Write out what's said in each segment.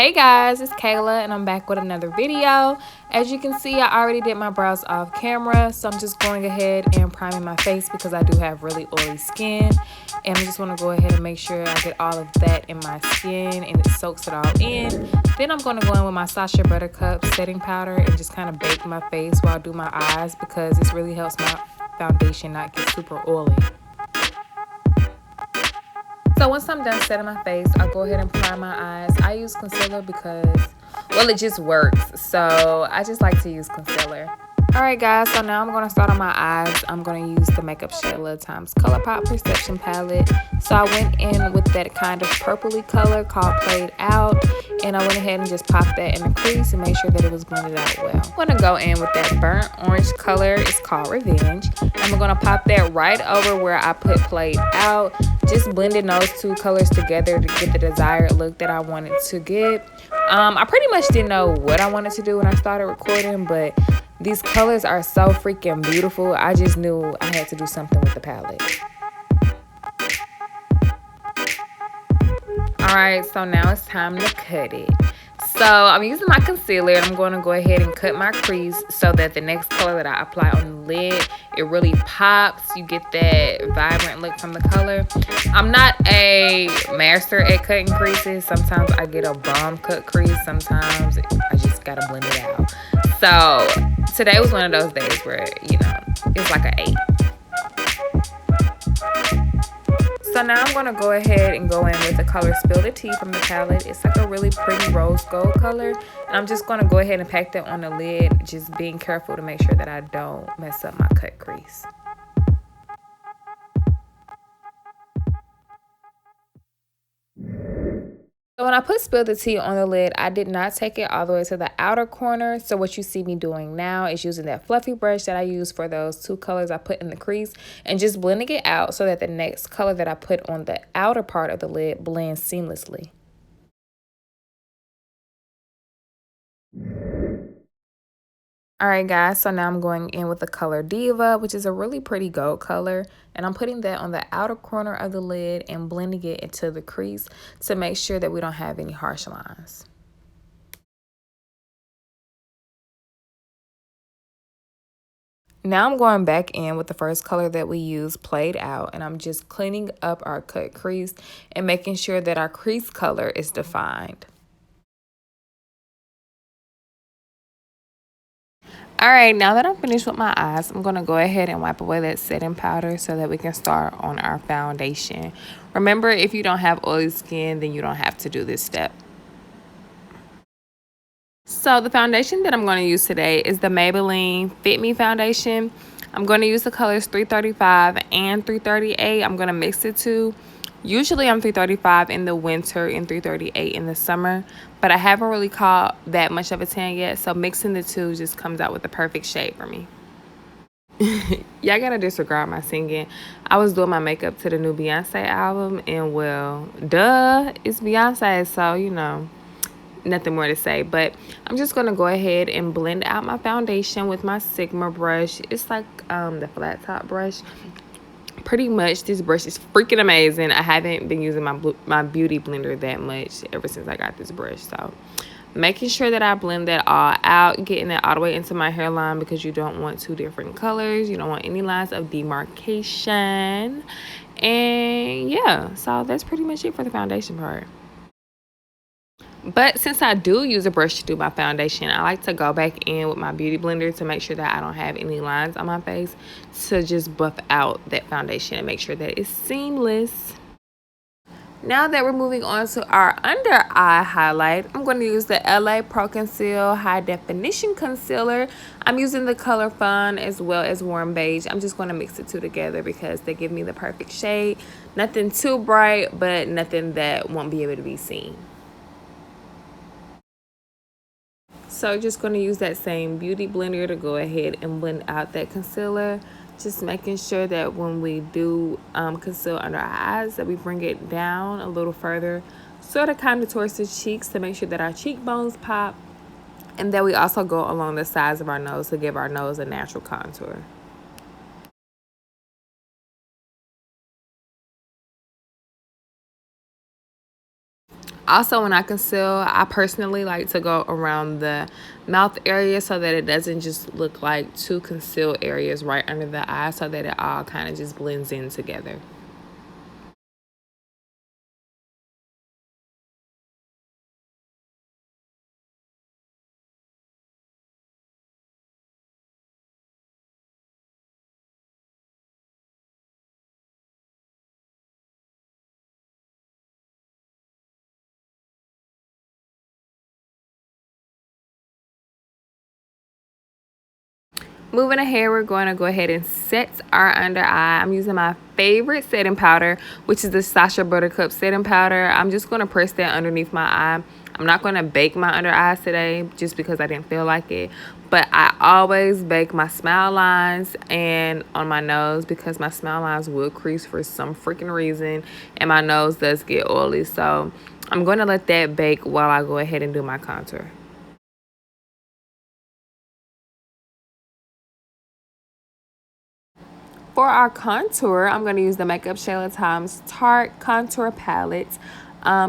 Hey guys, it's Kayla and I'm back with another video. As you can see, I already did my brows off camera, so I'm just going ahead and priming my face because I do have really oily skin. And I just want to go ahead and make sure I get all of that in my skin and it soaks it all in. Then I'm going to go in with my Sacha Buttercup setting powder and just kind of bake my face while I do my eyes because this really helps my foundation not get super oily. So once I'm done setting my face, I'll go ahead and prime my eyes. I use concealer because, well, it just works. So I just like to use concealer. Alright guys, so now I'm going to start on my eyes. I'm going to use the MakeupShayla times ColourPop Perception Palette. So I went in with that kind of purpley color called Played Out. And I went ahead and just popped that in the crease and made sure that it was blended out well. I'm going to go in with that burnt orange color. It's called Revenge. I'm going to pop that right over where I put Played Out. Just blending those two colors together to get the desired look that I wanted to get. I pretty much didn't know what I wanted to do when I started recording, but these colors are so freaking beautiful. I just knew I had to do something with the palette. Alright, so now it's time to cut it. So I'm using my concealer and I'm going to go ahead and cut my crease so that the next color that I apply on the lid, it really pops. You get that vibrant look from the color. I'm not a master at cutting creases. Sometimes I get a bomb cut crease. Sometimes I just got to blend it out. So today was one of those days where, you know, it's like an 8. So now I'm going to go ahead and go in with the color Spill the Tea from the palette. It's like a really pretty rose gold color. And I'm just going to go ahead and pack that on the lid, just being careful to make sure that I don't mess up my cut crease. So when I put Spill the Tea on the lid, I did not take it all the way to the outer corner. So what you see me doing now is using that fluffy brush that I used for those two colors I put in the crease and just blending it out so that the next color that I put on the outer part of the lid blends seamlessly. Alright guys, so now I'm going in with the color Diva, which is a really pretty gold color. And I'm putting that on the outer corner of the lid and blending it into the crease to make sure that we don't have any harsh lines. Now I'm going back in with the first color that we used, Played Out, and I'm just cleaning up our cut crease and making sure that our crease color is defined. Alright, now that I'm finished with my eyes, I'm going to go ahead and wipe away that setting powder so that we can start on our foundation. Remember, if you don't have oily skin, then you don't have to do this step. So the foundation that I'm going to use today is the Maybelline Fit Me foundation. I'm going to use the colors 335 and 338. I'm going to mix the two. Usually I'm 335 in the winter and 338 in the summer, but I haven't really caught that much of a tan yet, so mixing the two just comes out with the perfect shade for me. Y'all gotta disregard my singing. I was doing my makeup to the new Beyonce album, and well, duh, it's Beyonce, so you know, nothing more to say. But I'm just gonna go ahead and blend out my foundation with my Sigma brush. It's like the flat top brush. Pretty much this brush is freaking amazing. I haven't been using my beauty blender that much ever since I got this brush, so making sure that I blend that all out, getting that all the way into my hairline because you don't want two different colors. You don't want any lines of demarcation. And yeah, so that's pretty much it for the foundation part. But since I do use a brush to do my foundation, I like to go back in with my beauty blender to make sure that I don't have any lines on my face, to just buff out that foundation and make sure that it's seamless. Now that we're moving on to our under eye highlight, I'm going to use the Pro Conceal High Definition Concealer. I'm using the color Fawn as well as Warm Beige. I'm just going to mix the two together because they give me the perfect shade. Nothing too bright, but nothing that won't be able to be seen. So just going to use that same beauty blender to go ahead and blend out that concealer. Just making sure that when we do conceal under our eyes, that we bring it down a little further, sort of kind of towards the cheeks to make sure that our cheekbones pop. And then we also go along the sides of our nose to give our nose a natural contour. Also, when I conceal, I personally like to go around the mouth area so that it doesn't just look like two concealed areas right under the eye, so that it all kind of just blends in together. Moving ahead, we're going to go ahead and set our under eye. I'm using my favorite setting powder, which is the Sacha Buttercup setting powder. I'm just going to press that underneath my eye. I'm not going to bake my under eyes today just because I didn't feel like it. But I always bake my smile lines and on my nose because my smile lines will crease for some freaking reason. And my nose does get oily. So I'm going to let that bake while I go ahead and do my contour. For our contour, I'm going to use the MakeupShayla times Tarte contour palette.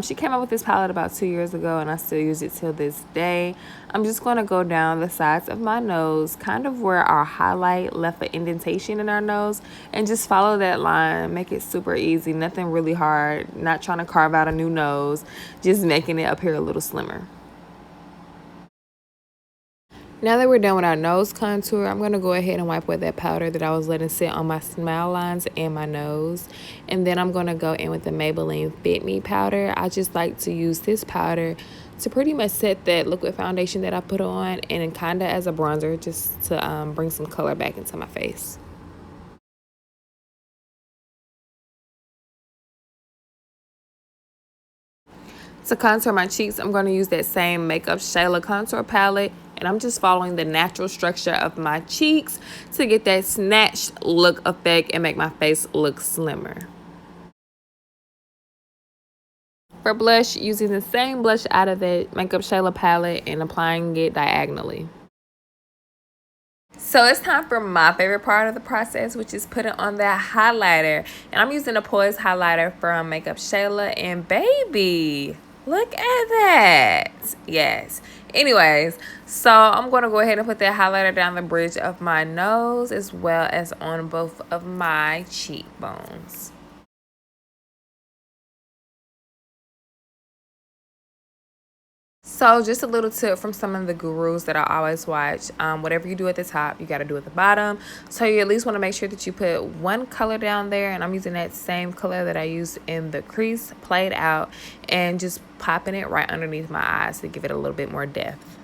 She came out with this palette about 2 years ago, and I still use it till this day. I'm just going to go down the sides of my nose, kind of where our highlight left an indentation in our nose, and just follow that line. Make it super easy, nothing really hard, not trying to carve out a new nose, just making it appear a little slimmer. Now that we're done with our nose contour, I'm going to go ahead and wipe away that powder that I was letting sit on my smile lines and my nose. And then I'm going to go in with the Maybelline Fit Me powder. I just like to use this powder to pretty much set that liquid foundation that I put on, and kind of as a bronzer just to bring some color back into my face. To contour my cheeks, I'm going to use that same MakeupShayla contour palette, and I'm just following the natural structure of my cheeks to get that snatched look effect and make my face look slimmer. For blush, using the same blush out of the MakeupShayla palette and applying it diagonally. So it's time for my favorite part of the process, which is putting on that highlighter. And I'm using a Poise highlighter from MakeupShayla, and baby, look at that. Yes. Anyways, so I'm going to go ahead and put that highlighter down the bridge of my nose as well as on both of my cheekbones. So just a little tip from some of the gurus that I always watch. Whatever you do at the top, you got to do at the bottom. So you at least want to make sure that you put one color down there. And I'm using that same color that I used in the crease, played out, and just popping it right underneath my eyes to give it a little bit more depth.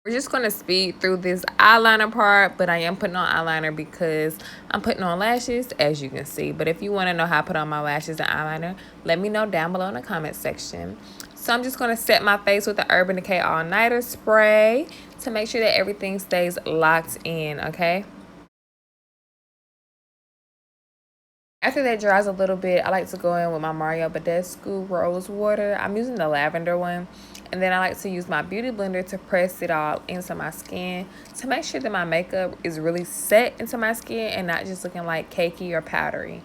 We're just going to speed through this eyeliner part, but I am putting on eyeliner because I'm putting on lashes, as you can see. But if you want to know how I put on my lashes and eyeliner, let me know down below in the comment section. So I'm just going to set my face with the Urban Decay All Nighter spray to make sure that everything stays locked in, okay? After that dries a little bit, I like to go in with my Badescu Rose Water. I'm using the lavender one. And then I like to use my beauty blender to press it all into my skin to make sure that my makeup is really set into my skin and not just looking like cakey or powdery.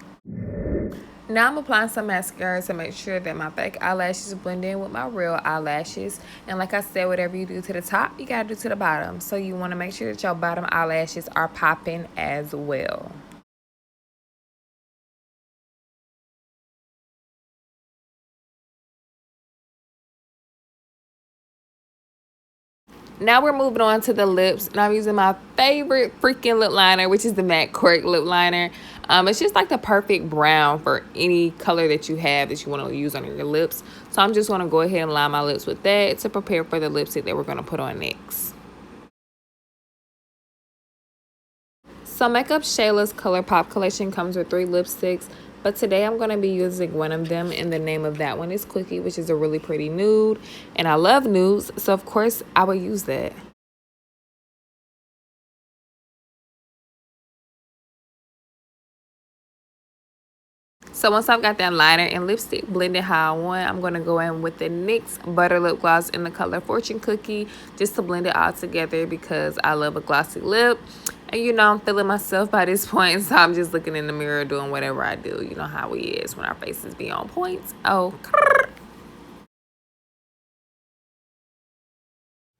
Now I'm applying some mascara to make sure that my fake eyelashes blend in with my real eyelashes. And like I said, whatever you do to the top, you gotta do to the bottom. So you want to make sure that your bottom eyelashes are popping as well. Now we're moving on to the lips, and I'm using my favorite freaking lip liner, which is the MAC Cork Lip Liner. It's just like the perfect brown for any color that you have that you want to use on your lips. So I'm just going to go ahead and line my lips with that to prepare for the lipstick that we're going to put on next. So MakeupShayla's ColourPop collection comes with 3 lipsticks. But today I'm going to be using one of them, and the name of that one is Quickie, which is a really pretty nude. And I love nudes, so of course I will use that. So once I've got that liner and lipstick blended how I want, I'm going to go in with the NYX Butter Lip Gloss in the color Fortune Cookie just to blend it all together because I love a glossy lip. And you know, I'm feeling myself by this point, so I'm just looking in the mirror doing whatever I do. You know how we is when our faces be on point. Oh.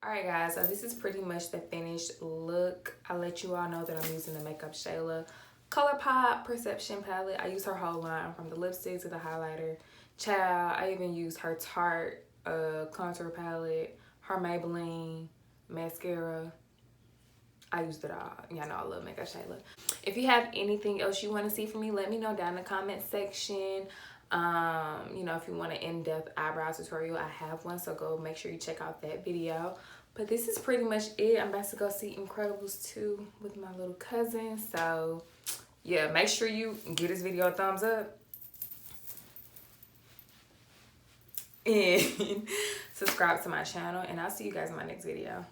Alright guys, so this is pretty much the finished look. I'll let you all know that I'm using the MakeupShayla ColourPop Perception palette. I use her whole line from the lipstick to the highlighter. Child, I even used her Tarte contour palette, her Maybelline mascara. I used it all. Y'all know I love MakeupShayla. If you have anything else you want to see from me, let me know down in the comment section. You know, if you want an in-depth eyebrow tutorial, I have one, so go make sure you check out that video. But this is pretty much it. I'm about to go see Incredibles 2 with my little cousin. So yeah, make sure you give this video a thumbs up and subscribe to my channel, and I'll see you guys in my next video.